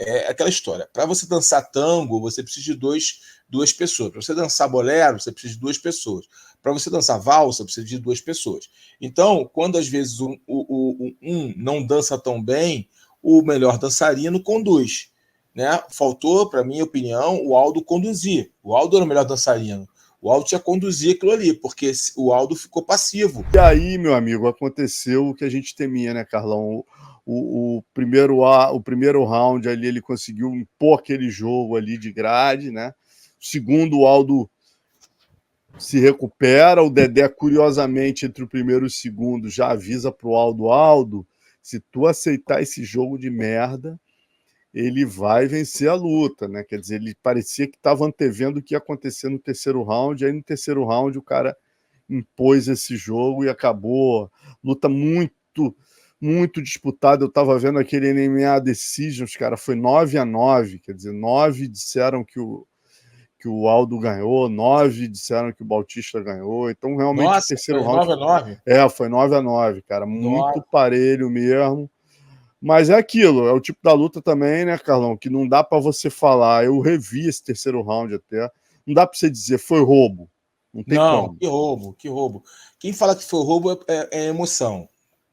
é aquela história. Para você dançar tango, você precisa de duas pessoas. Para você dançar bolero, você precisa de duas pessoas. Para você dançar valsa, você precisa de duas pessoas. Então, quando às vezes um não dança tão bem, o melhor dançarino conduz. Né? Faltou, para minha opinião, o Aldo conduzir. O Aldo era o melhor dançarino. O Aldo tinha que conduzir aquilo ali, porque o Aldo ficou passivo. E aí, meu amigo, aconteceu o que a gente temia, né, Carlão? O primeiro round ali, ele conseguiu impor aquele jogo ali de grade, né? O segundo, o Aldo se recupera. O Dedé, curiosamente, entre o primeiro e o segundo, já avisa pro Aldo, se tu aceitar esse jogo de merda, ele vai vencer a luta, né? Quer dizer, ele parecia que estava antevendo o que ia acontecer no terceiro round. Aí no terceiro round o cara impôs esse jogo e acabou. Luta muito disputada. Eu estava vendo aquele MMA Decisions, cara, foi 9-9. Quer dizer, 9 disseram que o Aldo ganhou, 9 disseram que o Bautista ganhou. Então, realmente, Nossa, o terceiro foi round 9-9? foi 9-9, cara. Muito Nossa. parelho mesmo. Mas é aquilo, é o tipo da luta também, né, Carlão, que não dá para você falar. Eu revi esse terceiro round até. Não dá para você dizer foi roubo. Não tem Não, como. que roubo, que roubo. Quem fala que foi roubo é emoção.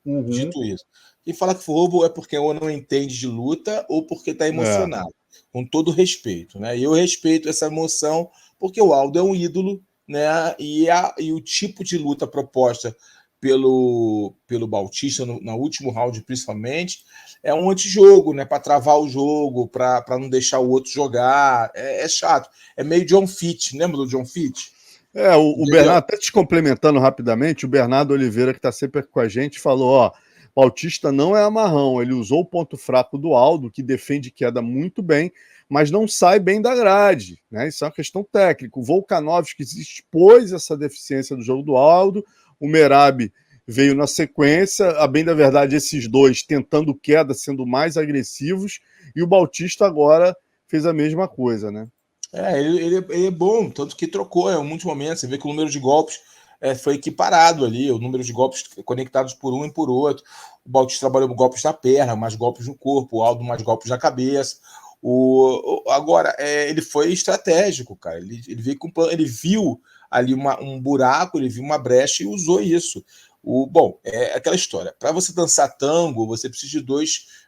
Uhum. Dito isso. Quem fala que foi roubo é porque ou não entende de luta ou porque está É. emocionado. Com todo respeito, né? E eu respeito essa emoção porque o Aldo é um ídolo, né? E o tipo de luta proposta pelo Bautista no último round, principalmente, é um antijogo, né? Para travar o jogo, para não deixar o outro jogar. É chato. É meio John Fitch, lembra do John Fitch? O Bernardo, até te complementando rapidamente, o Bernardo Oliveira, que está sempre aqui com a gente, falou: ó, Bautista não é amarrão, ele usou o ponto fraco do Aldo, que defende queda muito bem, mas não sai bem da grade, né? Isso é uma questão técnica. O Volkanovski expôs essa deficiência do jogo do Aldo, o Merab veio na sequência, a bem da verdade, esses dois tentando queda, sendo mais agressivos, e o Bautista agora fez a mesma coisa, né? Ele é bom, tanto que trocou em muitos momentos. Você vê que o número de golpes foi equiparado ali, o número de golpes conectados por um e por outro. O Bautista trabalhou com golpes na perna, mais golpes no corpo, o Aldo mais golpes na cabeça. Agora, ele foi estratégico, cara. Ele veio com plano, ele viu ali um buraco, ele viu uma brecha e usou isso. Bom, é aquela história. Para você dançar tango, você precisa de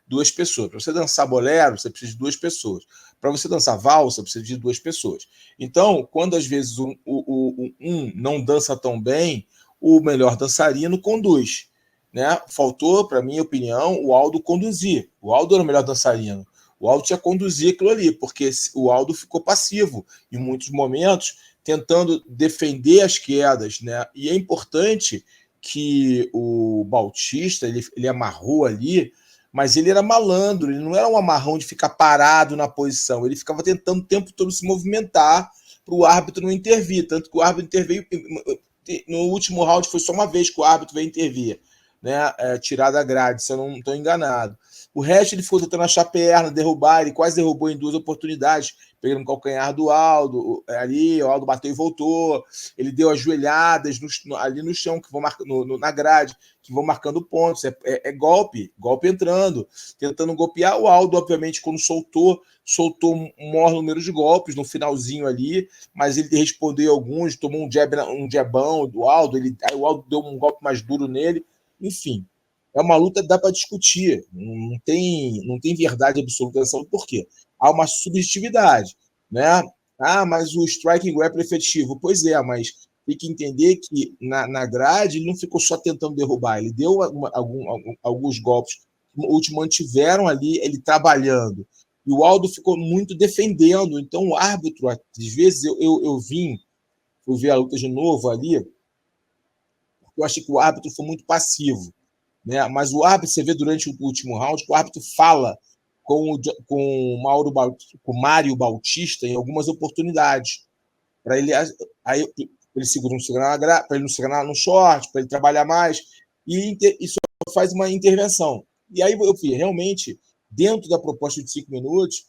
duas pessoas. Para você dançar bolero, você precisa de duas pessoas. Para você dançar valsa, precisa de duas pessoas. Então, quando às vezes um não dança tão bem, o melhor dançarino conduz. Né? Faltou, para minha opinião, o Aldo conduzir. O Aldo era o melhor dançarino. O Aldo tinha que conduzir aquilo ali, porque o Aldo ficou passivo em muitos momentos, tentando defender as quedas. Né? E é importante que o Bautista ele amarrou ali, mas ele era malandro, ele não era um amarrão de ficar parado na posição, ele ficava tentando o tempo todo se movimentar para o árbitro não intervir, tanto que o árbitro interveio no último round, foi só uma vez que o árbitro veio intervir, né, tirar da grade, se eu não estou enganado. O resto ele ficou tentando achar perna, derrubar, ele quase derrubou em duas oportunidades, pegando o calcanhar do Aldo, ali, o Aldo bateu e voltou, ele deu as joelhadas ali no chão, que vão na grade, que vão marcando pontos, golpe entrando, tentando golpear. O Aldo, obviamente, quando soltou um maior número de golpes no finalzinho ali, mas ele respondeu alguns, tomou um jabão do Aldo, aí o Aldo deu um golpe mais duro nele, enfim. É uma luta que dá para discutir, não tem verdade absoluta nessa luta, por quê? Há uma subjetividade, né? Ah, mas o striking grapple é efetivo. Pois é, mas tem que entender que na grade ele não ficou só tentando derrubar, ele deu alguns golpes que mantiveram ali ele trabalhando. E o Aldo ficou muito defendendo. Então o árbitro, às vezes, fui ver a luta de novo ali, porque eu achei que o árbitro foi muito passivo. Né? Mas o árbitro, você vê durante o último round, que o árbitro fala com o Mário Bautista em algumas oportunidades. Para ele, aí, ele para ele não segurar no short, para ele trabalhar mais, e isso faz uma intervenção. E aí eu vi, realmente, dentro da proposta de 5 minutos,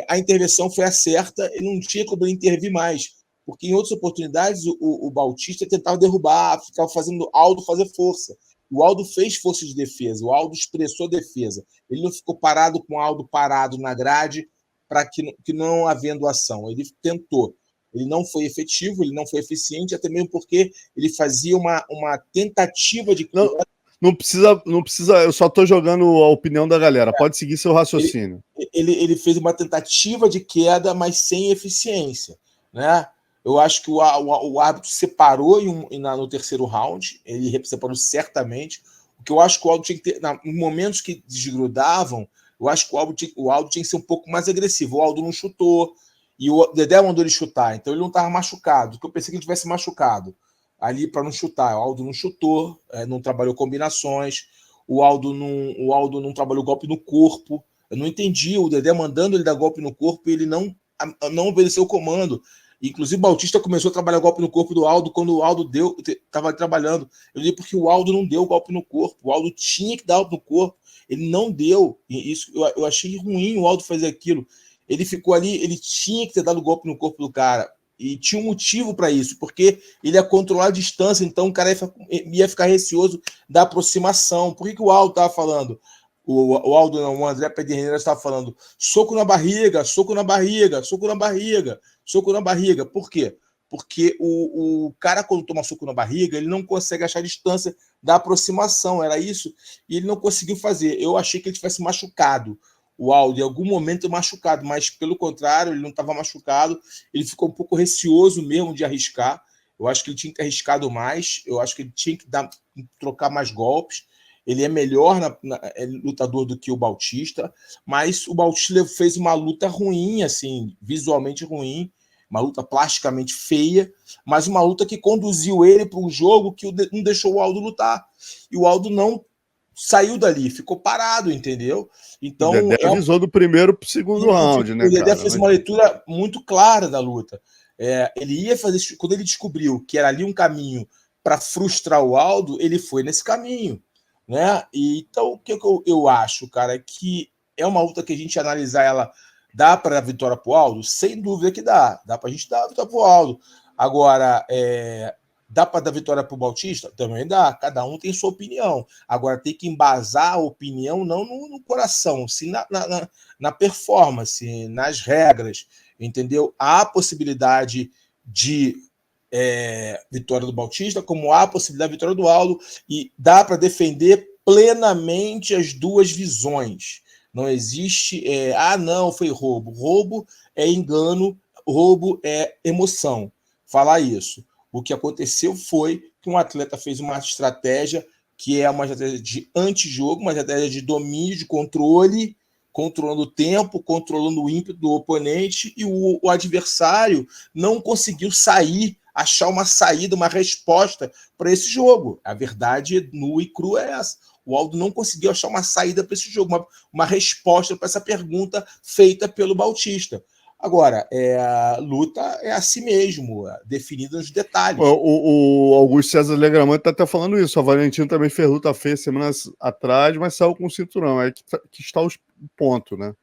a intervenção foi a certa e não tinha como ele intervir mais. Porque em outras oportunidades o Bautista tentava derrubar, ficava fazendo Aldo fazer força. O Aldo fez força de defesa, o Aldo expressou defesa. Ele não ficou parado com o Aldo parado na grade para que não havendo ação. Ele tentou. Ele não foi efetivo, ele não foi eficiente, até mesmo porque ele fazia uma tentativa de... Não precisa. Eu só estou jogando a opinião da galera. Pode seguir seu raciocínio. Ele fez uma tentativa de queda, mas sem eficiência, né? Eu acho que o árbitro separou no terceiro round, ele separou certamente. O que eu acho que o Aldo tinha que ter, em momentos que desgrudavam, eu acho que o Aldo tinha que ser um pouco mais agressivo. O Aldo não chutou, e o Dedé mandou ele chutar, então ele não estava machucado, porque eu pensei que ele tivesse machucado ali para não chutar. O Aldo não chutou, não trabalhou combinações, o Aldo não trabalhou golpe no corpo. Eu não entendi o Dedé mandando ele dar golpe no corpo e ele não obedeceu o comando. Inclusive, o Bautista começou a trabalhar golpe no corpo do Aldo quando o Aldo estava trabalhando. Eu digo porque o Aldo não deu golpe no corpo. O Aldo tinha que dar golpe no corpo. Ele não deu. E isso eu achei ruim o Aldo fazer aquilo. Ele ficou ali, ele tinha que ter dado golpe no corpo do cara. E tinha um motivo para isso, porque ele ia controlar a distância, então o cara ia ficar receoso da aproximação. Por que o Aldo estava falando? O Aldo, não, o André Pederneiras estava falando soco na barriga, soco na barriga, soco na barriga, soco na barriga. Por quê? Porque o cara, quando toma soco na barriga, ele não consegue achar a distância da aproximação. Era isso, e ele não conseguiu fazer. Eu achei que ele tivesse machucado o Aldo, em algum momento machucado, mas pelo contrário, ele não estava machucado, ele ficou um pouco receoso mesmo de arriscar. Eu acho que ele tinha que ter arriscado mais, eu acho que ele tinha que trocar mais golpes. Ele é melhor lutador do que o Bautista, mas o Bautista fez uma luta ruim, assim, visualmente ruim, uma luta plasticamente feia, mas uma luta que conduziu ele para um jogo que não deixou o Aldo lutar. E o Aldo não saiu dali, ficou parado, entendeu? Então, o Dedé avisou do primeiro para o segundo round, né, o Dedé cara? fez uma leitura muito clara da luta. Ele ia fazer, quando ele descobriu que era ali um caminho para frustrar o Aldo, ele foi nesse caminho, né? E, então, o que eu acho, cara, é que é uma luta que a gente analisar ela, dá para a vitória para o Aldo? Sem dúvida que dá para a gente dar a vitória para o Aldo. Agora, dá para dar vitória para o Bautista? Também dá. Cada um tem sua opinião. Agora, tem que embasar a opinião não no coração, sim na performance, nas regras, entendeu? Há possibilidade de vitória do Bautista, como há possibilidade de vitória do Aldo, e dá para defender plenamente as duas visões. Não existe, não, foi roubo. Roubo é engano, roubo é emoção. Falar isso. O que aconteceu foi que um atleta fez uma estratégia que é uma estratégia de antijogo, uma estratégia de domínio, de controle, controlando o tempo, controlando o ímpeto do oponente, e o adversário não conseguiu achar uma saída, uma resposta para esse jogo. A verdade nua e crua é essa. O Aldo não conseguiu achar uma saída para esse jogo, uma resposta para essa pergunta feita pelo Bautista. Agora, a luta é assim mesmo, definida nos detalhes. O Augusto César Legramante está até falando isso. A Valentina também fez luta feia semanas atrás, mas saiu com o cinturão. É que está o ponto, né?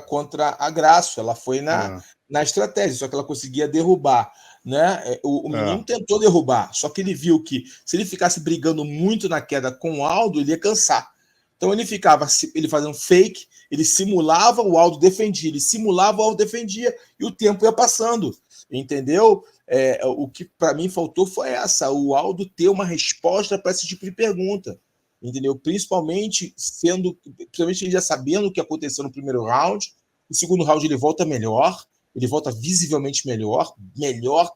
Contra a Grasso. Ela foi na estratégia, só que ela conseguia derrubar. Né? O menino tentou derrubar, só que ele viu que se ele ficasse brigando muito na queda com o Aldo, ele ia cansar. Então ele fazia um fake, ele simulava, o Aldo defendia, ele simulava, o Aldo defendia, e o tempo ia passando, entendeu? O que para mim faltou foi o Aldo ter uma resposta para esse tipo de pergunta, entendeu? Principalmente ele já sabendo o que aconteceu no primeiro round, no segundo round ele volta melhor, ele volta visivelmente melhor,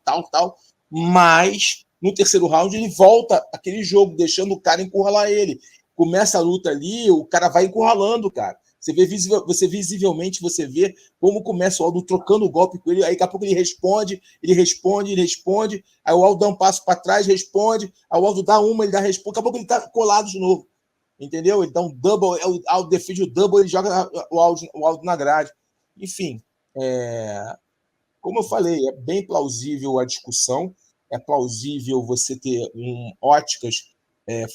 tal, mas no terceiro round ele volta aquele jogo, deixando o cara encurralar ele. Começa a luta ali, o cara vai encurralando, cara. Você visivelmente vê como começa o Aldo trocando o golpe com ele, aí daqui a pouco ele responde, aí o Aldo dá um passo para trás, responde, aí o Aldo dá uma, ele dá responde, daqui a pouco ele tá colado de novo, entendeu? Ele dá um double, o Aldo defende o double, ele joga o Aldo na grade. Enfim, como eu falei, é bem plausível a discussão, é plausível você ter óticas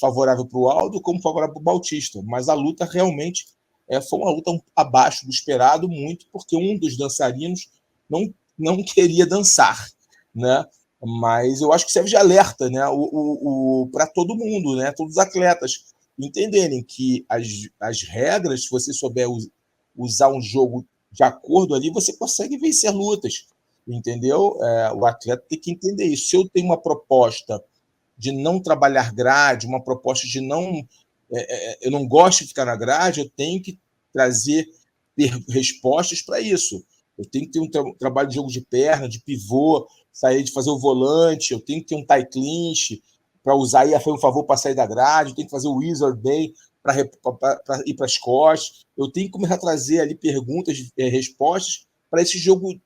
favorável para o Aldo como favorável para o Bautista, mas a luta realmente foi uma luta abaixo do esperado, muito porque um dos dançarinos não queria dançar, né? Mas eu acho que serve de alerta, né? Para todo mundo, né? Todos os atletas entenderem que as regras, se você souber usar um jogo de acordo ali, você consegue vencer lutas, entendeu? O atleta tem que entender isso. Se eu tenho uma proposta de não trabalhar grade, uma proposta de não... eu não gosto de ficar na grade, eu tenho que trazer respostas para isso. Eu tenho que ter um trabalho de jogo de perna, de pivô, sair de fazer o volante, eu tenho que ter um tie clinch para usar e foi um favor para sair da grade, eu tenho que fazer o wizard bem para ir para as costas, eu tenho que começar a trazer ali perguntas, respostas para esse jogo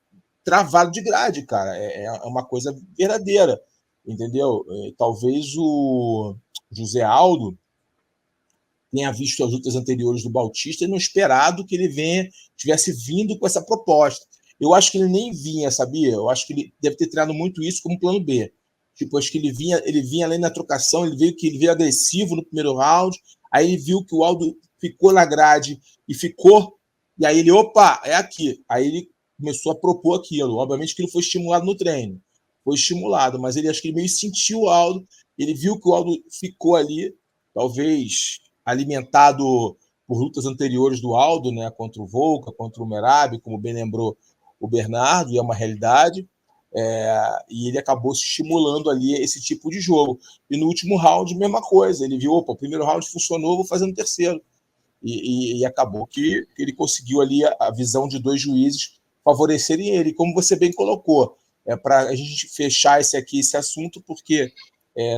travado de grade, cara. É uma coisa verdadeira, entendeu? Talvez o José Aldo tenha visto as lutas anteriores do Bautista e não esperado que ele tivesse vindo com essa proposta. Eu acho que ele nem vinha, sabia? Eu acho que ele deve ter treinado muito isso como plano B. Tipo, acho que ele vinha além da trocação, ele veio agressivo no primeiro round, aí ele viu que o Aldo ficou na grade e aí ele, opa, é aqui. Aí ele começou a propor aquilo. Obviamente que ele foi estimulado no treino. Foi estimulado, mas ele acho que ele meio sentiu o Aldo, ele viu que o Aldo ficou ali, talvez alimentado por lutas anteriores do Aldo, né, contra o Volca, contra o Merab, como bem lembrou o Bernardo, e é uma realidade, e ele acabou se estimulando ali esse tipo de jogo. E no último round, mesma coisa, ele viu, opa, o primeiro round funcionou, vou fazer no terceiro. E acabou que ele conseguiu ali a visão de dois juízes favorecerem ele, como você bem colocou. Para a gente fechar esse assunto, porque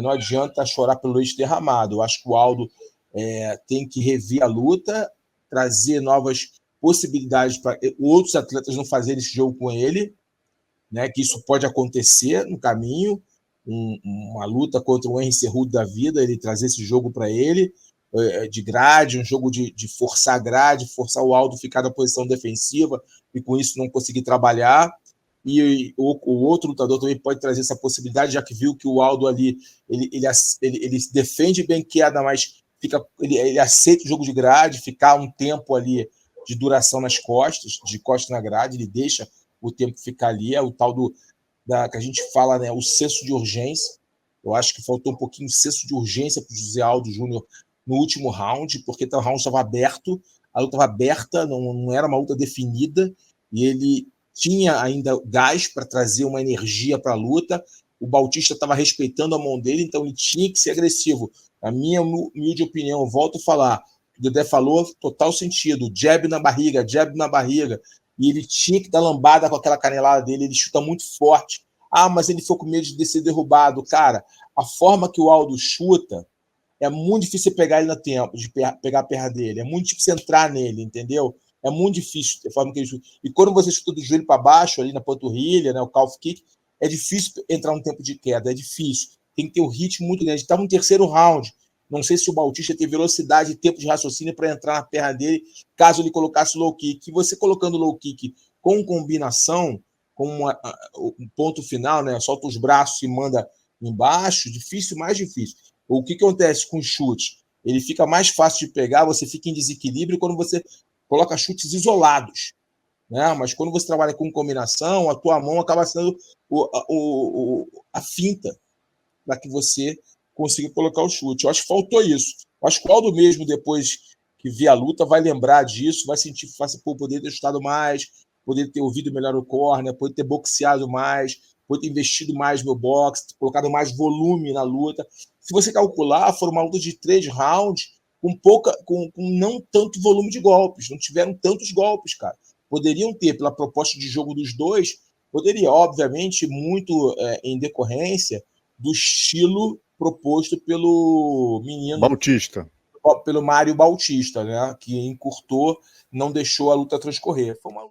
não adianta chorar pelo leite derramado. Eu acho que o Aldo tem que rever a luta, trazer novas possibilidades para outros atletas não fazerem esse jogo com ele, né? Que isso pode acontecer no caminho, uma luta contra o Henry Cejudo da vida, ele trazer esse jogo para ele, de grade, um jogo de forçar a grade, forçar o Aldo ficar na posição defensiva e com isso não conseguir trabalhar. E o outro lutador também pode trazer essa possibilidade, já que viu que o Aldo ali ele defende bem queda, mas ele aceita o jogo de grade, ficar um tempo ali de duração nas costas, de costas na grade, ele deixa o tempo ficar ali, é o tal que a gente fala, né, o senso de urgência. Eu acho que faltou um pouquinho de senso de urgência para o José Aldo Júnior no último round, porque o round estava aberto, a luta estava aberta, não era uma luta definida, e ele tinha ainda gás para trazer uma energia para a luta. O Bautista estava respeitando a mão dele, então ele tinha que ser agressivo. Na minha humilde opinião, eu volto a falar, o Dedé falou, total sentido, jab na barriga, e ele tinha que dar lambada com aquela canelada dele, ele chuta muito forte. Ah, mas ele ficou com medo de ser derrubado. Cara, a forma que o Aldo chuta, é muito difícil pegar ele no tempo, de pegar a perna dele. É muito difícil entrar nele, entendeu? É muito difícil a forma que ele chuta. E quando você chuta do joelho para baixo, ali na panturrilha, né, o calf kick, é difícil entrar no tempo de queda, é difícil. Tem que ter um ritmo muito grande. Estava no terceiro round. Não sei se o Bautista tem velocidade e tempo de raciocínio para entrar na perna dele, caso ele colocasse o low kick. E você colocando o low kick com combinação, com um ponto final, né? Solta os braços e manda embaixo, difícil, mais difícil. O que acontece com o chute? Ele fica mais fácil de pegar, você fica em desequilíbrio quando você coloca chutes isolados. Né? Mas quando você trabalha com combinação, a tua mão acaba sendo a finta para que você consiga colocar o chute. Eu acho que faltou isso. Eu acho que o Aldo mesmo, depois que vê a luta, vai lembrar disso, vai sentir poder ter chutado mais, poder ter ouvido melhor o corner, poder ter boxeado mais, poder ter investido mais no boxe, colocado mais volume na luta. Se você calcular, foram uma luta de 3 rounds com não tanto volume de golpes, não tiveram tantos golpes, cara. Poderiam ter, pela proposta de jogo dos dois, poderia, obviamente, muito em decorrência do estilo proposto pelo menino Bautista, pelo Mário Bautista, né? Que encurtou, não deixou a luta transcorrer. Foi uma